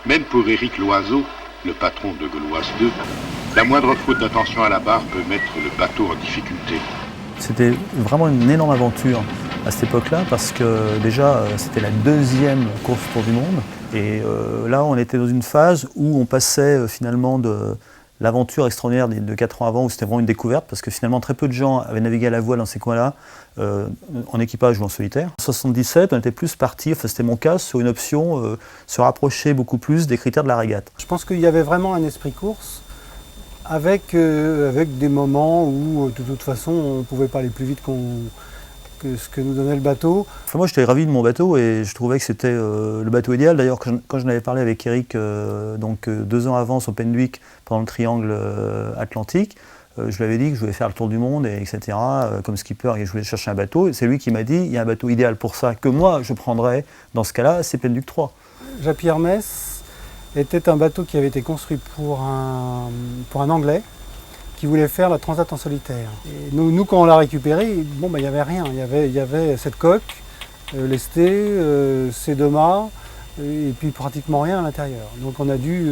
Même pour Éric Loiseau, le patron de Gauloise 2, la moindre faute d'attention à la barre peut mettre le bateau en difficulté. C'était vraiment une énorme aventure à cette époque-là parce que déjà c'était la deuxième course Tour du Monde et là on était dans une phase où on passait finalement de l'aventure extraordinaire de 4 ans avant où c'était vraiment une découverte parce que finalement très peu de gens avaient navigué à la voile dans ces coins-là en équipage ou en solitaire. En 1977 on était plus parti, enfin c'était mon cas, sur une option se rapprocher beaucoup plus des critères de la régate. Je pense qu'il y avait vraiment un esprit course avec des moments où de toute façon on ne pouvait pas aller plus vite que ce que nous donnait le bateau. Enfin, moi j'étais ravi de mon bateau et je trouvais que c'était le bateau idéal. D'ailleurs quand j'en avais parlé avec Eric 2 ans avant sur Penduick pendant le triangle atlantique, je lui avais dit que je voulais faire le tour du monde etc. Comme skipper et je voulais chercher un bateau. Et c'est lui qui m'a dit il y a un bateau idéal pour ça que moi je prendrais dans ce cas-là, c'est Penduick 3. Japy Hermès était un bateau qui avait été construit pour un Anglais qui voulait faire la Transat en solitaire. Et nous quand on l'a récupéré, bon, il n'y avait rien. Il y avait cette coque lestée, ces 2 mâts, et puis pratiquement rien à l'intérieur. Donc on a dû,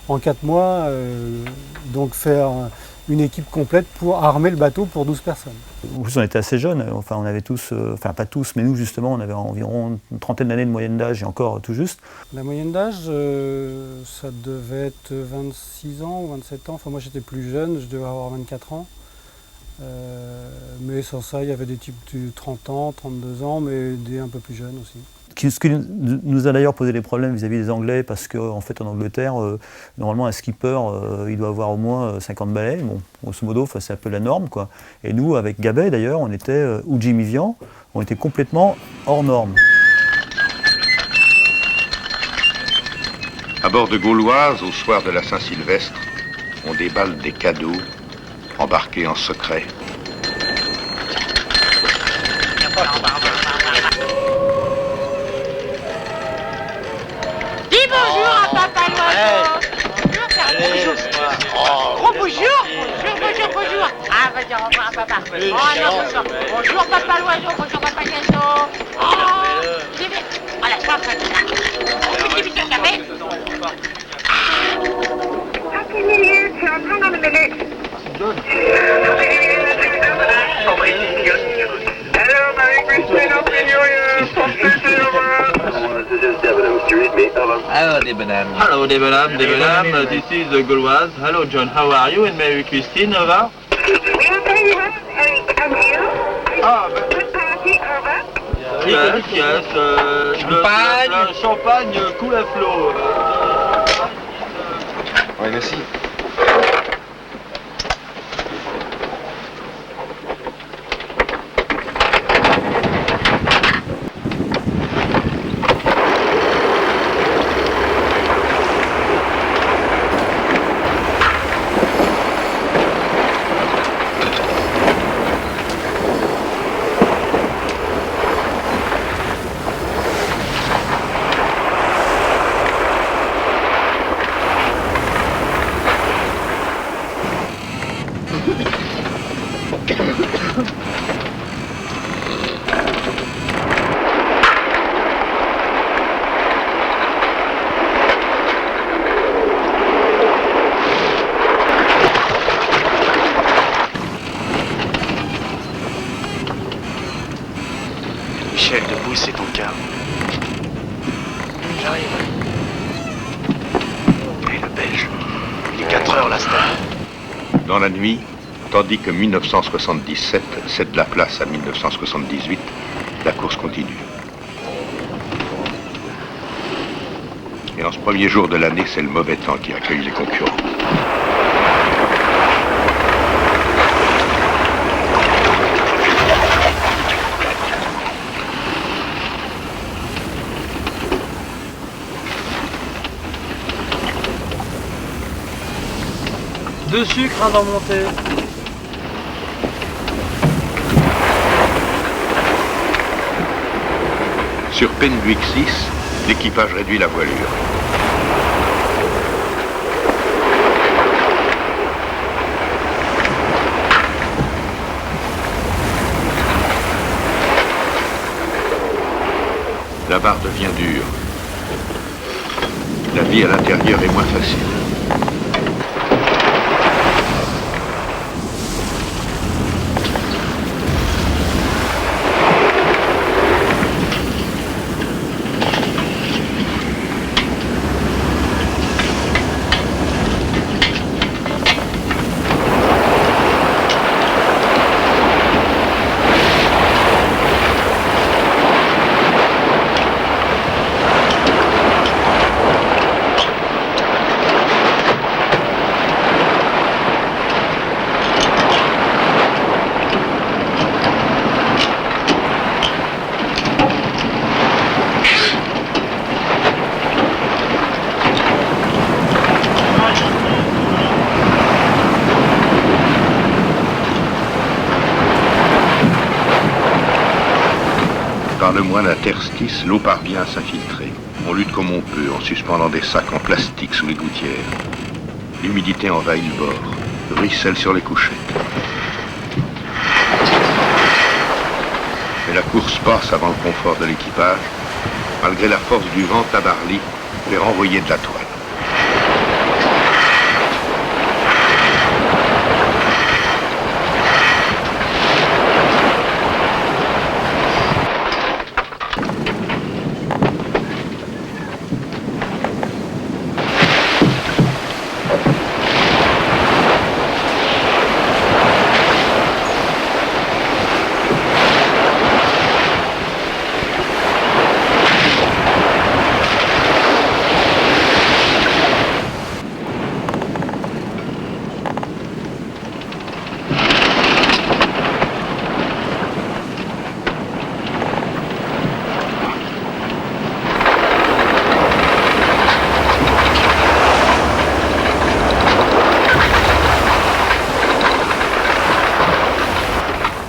en 4 mois, donc faire une équipe complète pour armer le bateau pour 12 personnes. En plus on était assez jeunes, enfin on avait tous, enfin pas tous, mais nous justement on avait environ une trentaine d'années de moyenne d'âge et encore tout juste. La moyenne d'âge, ça devait être 26 ans ou 27 ans, enfin moi j'étais plus jeune, je devais avoir 24 ans. Mais sans ça il y avait des types de 30 ans, 32 ans, mais des un peu plus jeunes aussi. Ce qui nous a d'ailleurs posé des problèmes vis-à-vis des Anglais parce qu'en fait en Angleterre, normalement un skipper il doit avoir au moins 50 balais, bon, grosso modo c'est un peu la norme quoi. Et nous avec Gabet d'ailleurs on était, ou Jimmy Vian, on était complètement hors norme. À bord de Gauloise, au soir de la Saint-Sylvestre, on déballe des cadeaux embarqués en secret. Dis bonjour à Papa Loiseau. Bonjour, Gros bonjour. Bonjour. Ah, va dire au revoir à Papa. Oh non, bonjour. Bonjour Papa Loiseau, bonjour Papa Gâteau. Oh, j'ai vu. Oh la soif maintenant. Petit bisou de café. Happy New Year, Tom. Hang on a minute. Hello, Merry Christmas, Happy New Year. Hello, Debenham. Hello, Debenham. This is Gauloise. Hello, John. How are you? And Mary Christine, over. We are very well. And you? Ah, Good party, over. Yes. Le champagne coule à flot. Oui, merci. Michel, debout, c'est ton cas. J'arrive. Et le Belge, il est 4 heures, là, c'est... Dans la nuit, tandis que 1977 cède la place à 1978, la course continue. Et en ce premier jour de l'année, c'est le mauvais temps qui accueille les concurrents. Deux sucres, un dans montée. Sur Penduick 6, l'équipage réduit la voilure. La barre devient dure. La vie à l'intérieur est moins facile. Par le moine interstice, l'eau parvient à s'infiltrer. On lutte comme on peut, en suspendant des sacs en plastique sous les gouttières. L'humidité envahit le bord, ruisselle sur les couchettes. Mais la course passe avant le confort de l'équipage. Malgré la force du vent, Tabarly est renvoyé de la toile.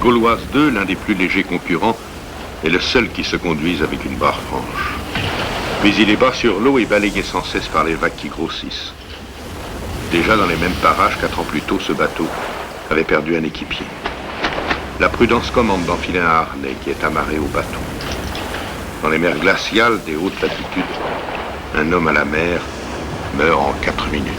Gauloise 2, l'un des plus légers concurrents, est le seul qui se conduise avec une barre franche. Mais il est bas sur l'eau et balayé sans cesse par les vagues qui grossissent. Déjà dans les mêmes parages, 4 ans plus tôt, ce bateau avait perdu un équipier. La prudence commande d'enfiler un harnais qui est amarré au bateau. Dans les mers glaciales des hautes latitudes, un homme à la mer meurt en 4 minutes.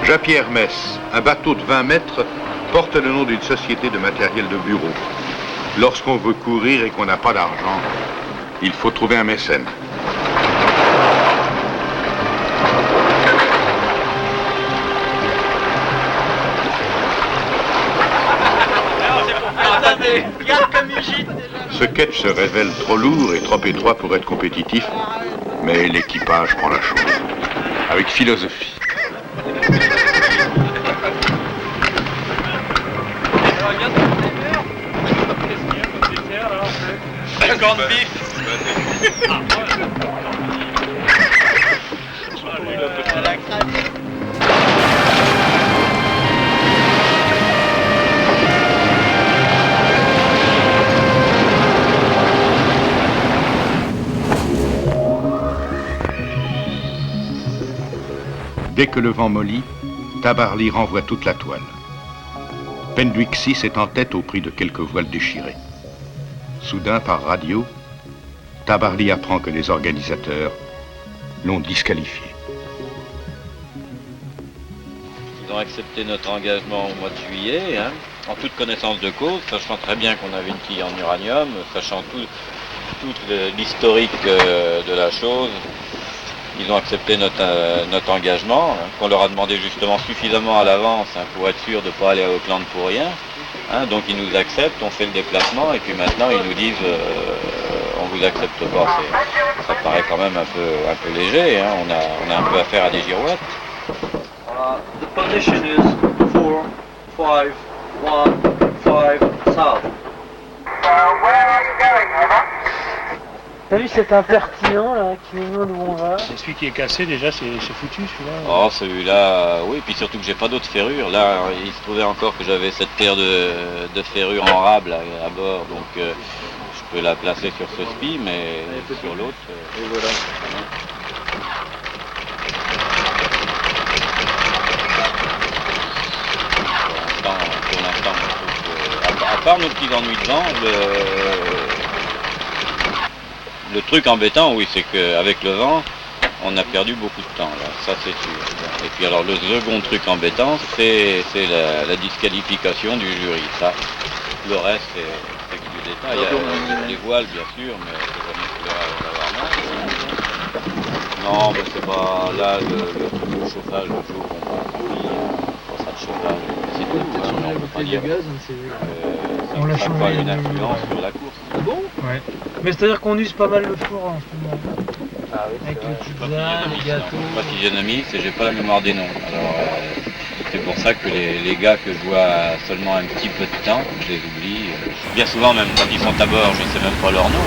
Jean-Pierre Mess, un bateau de 20 mètres, porte le nom d'une société de matériel de bureau. Lorsqu'on veut courir et qu'on n'a pas d'argent, il faut trouver un mécène. Ce ketch se révèle trop lourd et trop étroit pour être compétitif, mais l'équipage prend la chose, avec philosophie. Dès que le vent mollit, Tabarly renvoie toute la toile. Pendwick 6 est en tête au prix de quelques voiles déchirées. Soudain, par radio, Tabarly apprend que les organisateurs l'ont disqualifié. Ils ont accepté notre engagement au mois de juillet, en toute connaissance de cause, sachant très bien qu'on avait une quille en uranium, sachant tout l'historique de la chose. Ils ont accepté notre engagement, qu'on leur a demandé justement suffisamment à l'avance pour être sûr de ne pas aller à Auckland pour rien. Hein, donc ils nous acceptent, on fait le déplacement et puis maintenant ils nous disent on vous accepte pas. Ça paraît quand même un peu léger, hein, on a un peu affaire à des girouettes. The position is 4, 5, 1, 5, south. Where are you going, over? T'as vu cet impertinent là qui nous demande où on va? C'est celui qui est cassé déjà, c'est foutu celui-là. Oh celui-là, oui, puis surtout que j'ai pas d'autres ferrures. Là, il se trouvait encore que j'avais cette paire de ferrures en rable à bord, donc je peux la placer sur ce spi, mais sur l'autre. Et voilà. Pour l'instant, je trouve que, à part nos petits ennuis de vent, le truc embêtant, oui, c'est qu'avec le vent, on a perdu beaucoup de temps, là, ça c'est sûr. Et puis alors le second truc embêtant, c'est la disqualification du jury. Ça, le reste, c'est que du détail. Il y a les voiles, bien sûr, mais c'est comme non, mais c'est pas là le chauffage, le jour qu'on prend ça de chauffage, c'est tout. Hein, on peut pas dire. On l'a Ça n'a pas une influence sur la course. Ah bon? Ouais. Mais c'est-à-dire qu'on use pas mal le four en ce moment. Ah oui, avec les pizzas, les gâteaux. Moi physionomiste et j'ai pas la mémoire des noms. Alors c'est pour ça que les gars que je vois seulement un petit peu de temps, je les oublie. Bien souvent même quand ils sont à bord, je sais même pas leur nom.